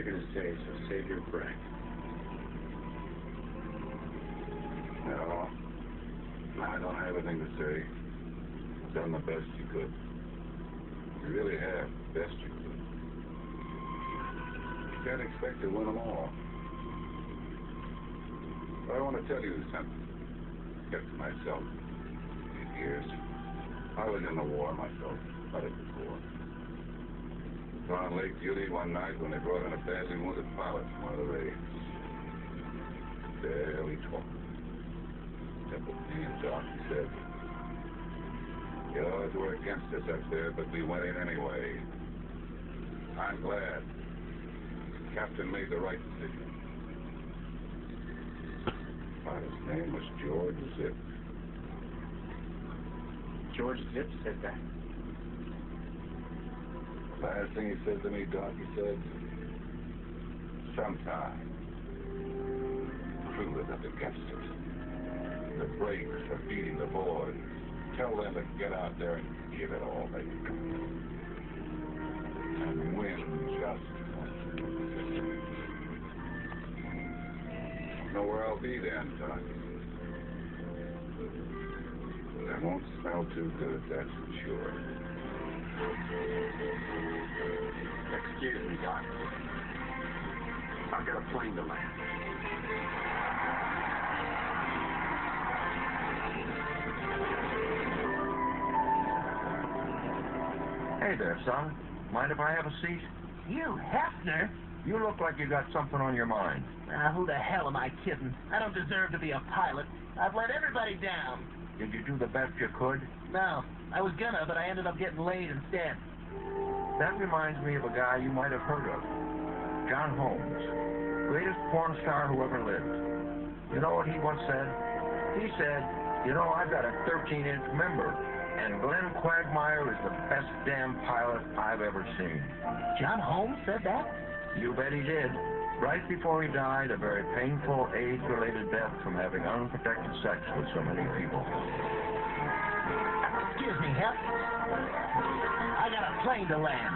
you're going to say, so save your breath. No, I don't have anything to say. You've done the best you could. You really have the best you could. You can't expect to win them all. But I want to tell you something. Kept to myself. 8 years. I was in the war myself. Not it before. Saw on Lake Beauty one night when they brought in a badly wounded pilot from one of the raids. Barely talked. Kept with me and Doc, he said, the odds were against us up there, but we went in anyway. I'm glad. The captain made the right decision. His name was George Zip. George Zip said that. Last thing he said to me, Doc, he said, sometime, prove it up against us. The breaks are beating the boys. Tell them to get out there and give it all they got. And win just. Know where I'll be then, Doc. It won't smell too good, that's for sure. Excuse me, Doc. I've got a plane to land. Hey there, son. Mind if I have a seat? You, Hefner? You look like you got something on your mind. Who the hell am I kidding? I don't deserve to be a pilot. I've let everybody down. Did you do the best you could? No, I was gonna, but I ended up getting laid instead. That reminds me of a guy you might have heard of. John Holmes. Greatest porn star who ever lived. You know what he once said? He said, you know, I've got a 13-inch member, and Glenn Quagmire is the best damn pilot I've ever seen. John Holmes said that? You bet he did. Right before he died, a very painful age-related death from having unprotected sex with so many people. Excuse me, Hep. I got a plane to land.